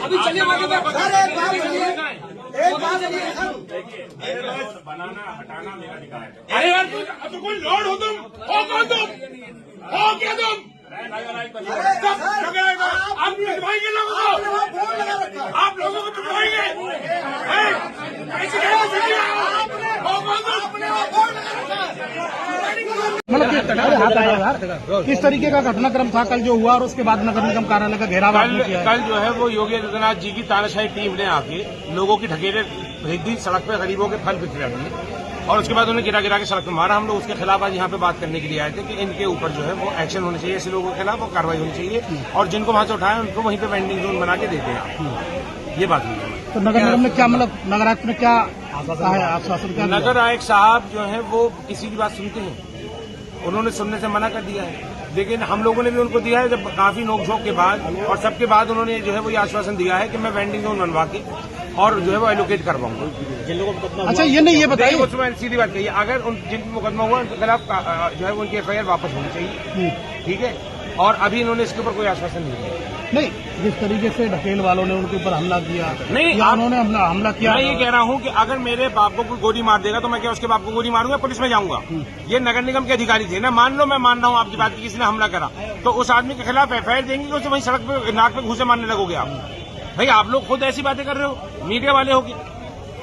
अभी चलिए बनाना हटाना मेरा अधिकार है। अरे यार तो कोई लॉर्ड हो तुम, हो कौन तुम, हो क्या तुम? आप पिटवाएंगे लोगों को, आप लोगों को पिटवाएंगे, मतलब किस तरीके का घटनाक्रम था कल जो हुआ और उसके बाद नगर निगम कार्यालय का घेराव किया? कल जो है वो योगी आदित्यनाथ जी की तानाशाही टीम ने आके लोगों की ढकेले भेज दी, सड़क पे गरीबों के फल बिखरे दिए और उसके बाद उन्हें गिरा के सड़क पे मारा। हम लोग उसके खिलाफ आज यहाँ पे बात करने के लिए आए थे कि इनके ऊपर जो है वो एक्शन होना चाहिए, ऐसे लोगों के खिलाफ वो कार्रवाई होनी चाहिए और जिनको वहां से उठाया उनको वहीं पे वेंडिंग जोन बना के देते हैं। ये बात हुई है। तो नगर निगम ने क्या मतलब नगर आयुक्त ने क्या आश्वासन क्या? नगर आयुक्त साहब जो है वो किसी की बात सुनते हैं, उन्होंने सुनने से मना कर दिया है। लेकिन हम लोगों ने भी उनको दिया है, जब काफी नोकझोंक के बाद और सबके बाद उन्होंने जो है वो ये आश्वासन दिया है कि मैं वेंडिंग जोन बनवा के और जो है वो एलोकेट करवाऊंगा जिन लोगों को। अच्छा ये नहीं, ये बताइए, उसमें सीधी बात कही, अगर जिन मुकदमा हुआ उनके खिलाफ जो है उनकी एफआईआर वापस होनी चाहिए, ठीक है। और अभी इन्होंने इसके ऊपर कोई आश्वासन नहीं दिया। नहीं, जिस तरीके से ढकेल वालों ने उनके ऊपर हमला किया, नहीं उन्होंने हमला किया। मैं ये कह रहा हूँ कि अगर मेरे बाप को कोई गोली मार देगा तो मैं क्या उसके बाप को गोली मारूंगा, पुलिस में जाऊंगा? ये नगर निगम के अधिकारी थे ना, मान लो मैं मान रहा हूँ आपकी बात की, किसी ने हमला करा तो उस आदमी के खिलाफ एफआईआर देंगे कि उसे वहीं सड़क पे नाक पे घूसे मारने लगोगे आप? भाई आप लोग खुद ऐसी बातें कर रहे हो, मीडिया वाले होगी,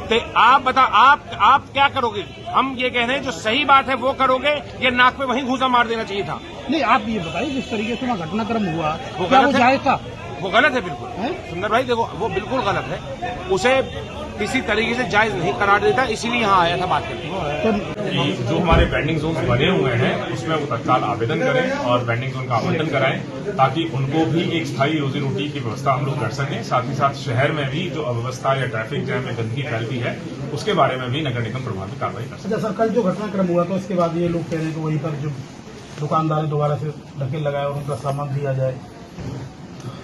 तो आप बता आप क्या करोगे? हम ये कह रहे हैं जो सही बात है वो करोगे, ये नाक पे वहीं घूसा मार देना चाहिए था। नहीं, आप ये बताइए जिस तरीके से वहाँ घटनाक्रम हुआ वो क्या वो गलत है? जायज था? वो गलत है बिल्कुल। सुंदर भाई देखो, वो बिल्कुल गलत है, उसे किसी तरीके से जायज नहीं करार देता, इसीलिए यहाँ आया था बात करने। जो हमारे वेंडिंग जोन बने हुए हैं उसमें वो तत्काल आवेदन करें और वेंडिंग जोन का आवंटन कराएं ताकि उनको भी एक स्थायी रोजी रोटी की व्यवस्था हम लोग कर सकें। साथ ही साथ शहर में भी जो अव्यवस्था या ट्रैफिक जैम में गंदगी फैलती है उसके बारे में भी नगर निगम प्रभावी कार्रवाई कर सके। अच्छा सर, कल जो घटनाक्रम हुआ था उसके बाद ये लोग कह रहे हैं कि वहीं पर जो दुकानदार दोबारा से ढकेल लगाए और उनका सामान दिया जाए।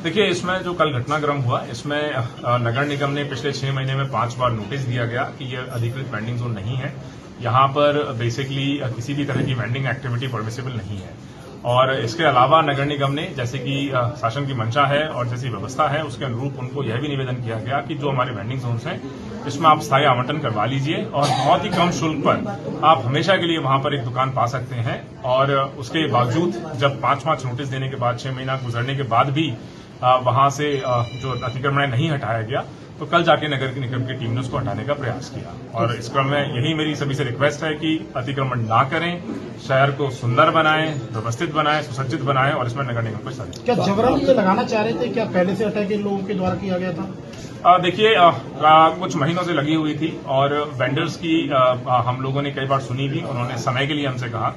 देखिए, इसमें जो कल घटनाक्रम हुआ इसमें नगर निगम ने पिछले 6 महीने में 5 बार नोटिस दिया गया कि यह अधिकृत वेंडिंग जोन नहीं है, यहाँ पर बेसिकली किसी भी तरह की वेंडिंग एक्टिविटी परमिसिबल नहीं है। और इसके अलावा नगर निगम ने जैसे कि शासन की मंशा है और जैसी व्यवस्था है उसके अनुरूप उनको यह भी निवेदन किया गया कि जो हमारे वेंडिंग जोन्स हैं इसमें आप स्थायी आवंटन करवा लीजिए और बहुत ही कम शुल्क पर आप हमेशा के लिए वहां पर एक दुकान पा सकते हैं। और उसके बावजूद जब 5 नोटिस देने के बाद 6 महीना गुजरने के बाद भी वहां से जो अतिक्रमण नहीं हटाया गया तो कल जाके नगर निगम की टीम ने उसको हटाने का प्रयास किया। और इस क्रम में यही मेरी सभी से रिक्वेस्ट है कि अतिक्रमण ना करें, शहर को सुंदर बनाएं, व्यवस्थित बनाएं, सुसज्जित बनाएं और इसमें नगर निगम को सहयोग। क्या जबरन ये लगाना चाह रहे थे? क्या पहले से अटैक इन लोगों के द्वारा किया गया था? देखिए, कुछ महीनों से लगी हुई थी और वेंडर्स की हम लोगों ने कई बार सुनी भी। उन्होंने समय के लिए हमसे कहा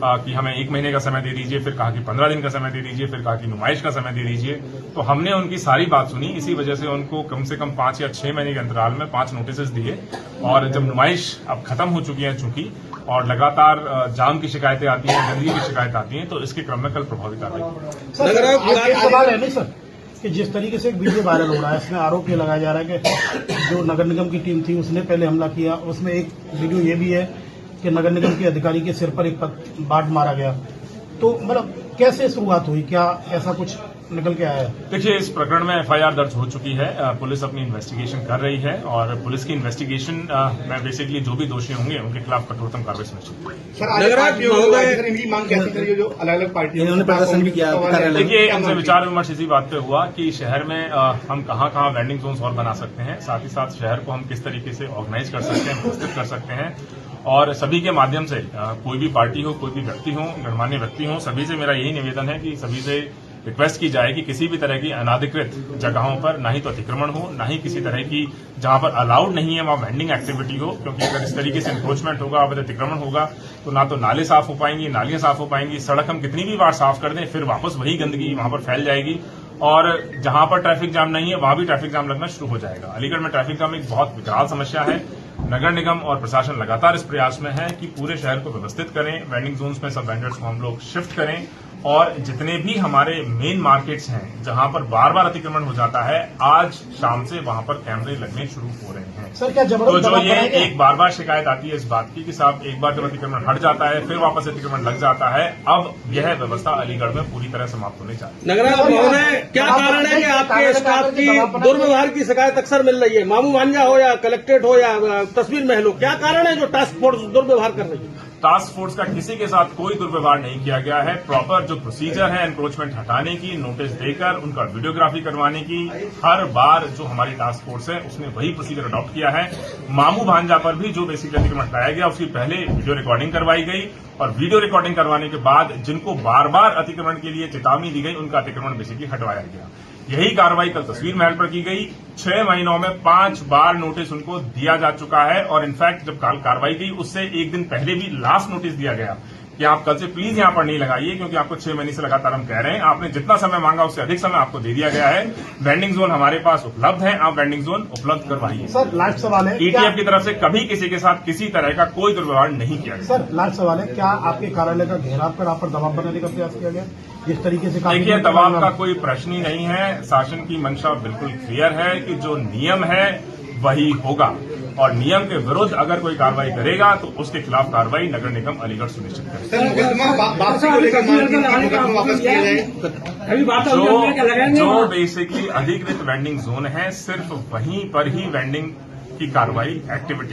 कि हमें 1 महीने का समय दे दीजिए, फिर कहा कि 15 दिन का समय दे दीजिए, फिर कहा कि नुमाइश का समय दे दीजिए। तो हमने उनकी सारी बात सुनी, इसी वजह से उनको कम से कम 5 या 6 महीने के अंतराल में 5 नोटिस दिए। और जब नुमाइश अब खत्म हो चुकी है चूंकि और लगातार जाम की शिकायतें आती हैं, गंदगी की शिकायत आती हैं, तो इसके क्रम में कल प्रभावी कार्रवाई सवाल है नहीं सर कि जिस तरीके से एक वीडियो वायरल हो रहा है इसमें आरोप ये लगाया जा रहा है कि जो नगर निगम की टीम थी उसने पहले हमला किया। उसमें एक वीडियो ये भी है कि नगर निगम के अधिकारी के सिर पर एक बाट मारा गया। तो मतलब कैसे शुरुआत हुई, क्या ऐसा कुछ निकल के आया? देखिए, इस प्रकरण में एफआईआर दर्ज हो चुकी है, पुलिस अपनी इन्वेस्टिगेशन कर रही है और पुलिस की इन्वेस्टिगेशन में बेसिकली जो भी दोषी होंगे उनके खिलाफ कठोरतम कार्रवाई सुनिश्चित जो अलग अलग पार्टियों ने प्रदर्शन भी किया। देखिए, हमसे विचार विमर्श इसी बात पे हुआ कि शहर में हम कहाँ वेंडिंग जोन्स और बना सकते हैं, साथ ही साथ शहर को हम किस तरीके से ऑर्गेनाइज कर सकते हैं, व्यवस्थित कर सकते हैं। और सभी के माध्यम से कोई भी पार्टी हो, कोई भी व्यक्ति हो, गणमान्य व्यक्ति हो, सभी से मेरा यही निवेदन है कि सभी से रिक्वेस्ट की जाए कि किसी भी तरह की अनाधिकृत जगहों पर ना ही तो अतिक्रमण हो, ना ही किसी तरह की जहां पर अलाउड नहीं है वहां वेंडिंग एक्टिविटी हो। क्योंकि अगर इस तरीके से इंक्रोचमेंट होगा, अवैध अतिक्रमण होगा तो ना तो नाले साफ हो पाएंगी, नालियां साफ हो पाएंगी, सड़क हम कितनी भी बार साफ कर दें फिर वापस वही गंदगी वहां पर फैल जाएगी और जहां पर ट्रैफिक जाम नहीं है वहां भी ट्रैफिक जाम लगना शुरू हो जाएगा। अलीगढ़ में ट्रैफिक जाम एक बहुत विकराल समस्या है। नगर निगम और प्रशासन लगातार इस प्रयास में है कि पूरे शहर को व्यवस्थित करें, वेंडिंग जोन्स में सब वेंडर्स को हम लोग शिफ्ट करें और जितने भी हमारे मेन मार्केट्स हैं जहां पर बार बार अतिक्रमण हो जाता है, आज शाम से वहां पर कैमरे लगने शुरू हो रहे हैं। सर क्या तो जबरदस्त जो दबाव ये बनाएंगे? एक बार बार शिकायत आती है इस बात की कि साहब एक बार जब अतिक्रमण हट जाता है फिर वापस अतिक्रमण लग जाता है, अब यह व्यवस्था अलीगढ़ में पूरी तरह समाप्त होने जा रही है। नगराध्यक्ष महोदय, क्या कारण है कि आपके स्टाफ की दुर्व्यवहार की शिकायत अक्सर मिल रही है? मामू भांजा हो या कलेक्ट्रेट हो या तस्वीर महल हो, क्या कारण है जो टास्क फोर्स दुर्व्यवहार कर रही है? टास्क फोर्स का किसी के साथ कोई दुर्व्यवहार नहीं किया गया है। प्रॉपर जो प्रोसीजर है एनक्रोचमेंट हटाने की, नोटिस देकर उनका वीडियोग्राफी करवाने की, हर बार जो हमारी टास्क फोर्स है उसने वही प्रोसीजर अडॉप्ट किया है। मामू भांजा पर भी जो बेसिक अतिक्रमण हटाया गया उसकी पहले वीडियो रिकॉर्डिंग करवाई गई और वीडियो रिकॉर्डिंग करवाने के बाद जिनको बार बार अतिक्रमण के लिए चेतावनी दी गई उनका अतिक्रमण बेसिकली हटवाया गया। यही कार्रवाई कल तस्वीर महल पर की गई। 6 महीनों में 5 बार नोटिस उनको दिया जा चुका है और इनफैक्ट जब कल कार्रवाई की उससे एक दिन पहले भी लास्ट नोटिस दिया गया कि आप कल से प्लीज यहां पर नहीं लगाइए क्योंकि आपको 6 महीने से लगातार हम कह रहे हैं। आपने जितना समय मांगा उससे अधिक समय आपको दे दिया गया है। वेंडिंग जोन हमारे पास उपलब्ध है, आप वेंडिंग जोन उपलब्ध करवाइए। सर लास्ट सवाल है, ईटीएफ की तरफ से कभी किसी के साथ किसी तरह का कोई दुर्व्यवहार नहीं किया गया। सर लास्ट सवाल है, क्या आपके कार्यालय का घेराव कर आप पर दबाव बनाने का प्रयास किया गया जिस तरीके से? देखिए, दबाव का कोई प्रश्न ही नहीं है। शासन की मंशा बिल्कुल क्लियर है कि जो नियम है वही होगा और नियम के विरुद्ध अगर कोई कार्रवाई करेगा तो उसके खिलाफ कार्रवाई नगर निगम अलीगढ़ सुनिश्चित करेगा। जो बेसिकली अधिकृत वेंडिंग जोन है सिर्फ वहीं पर ही वेंडिंग की कार्रवाई एक्टिविटी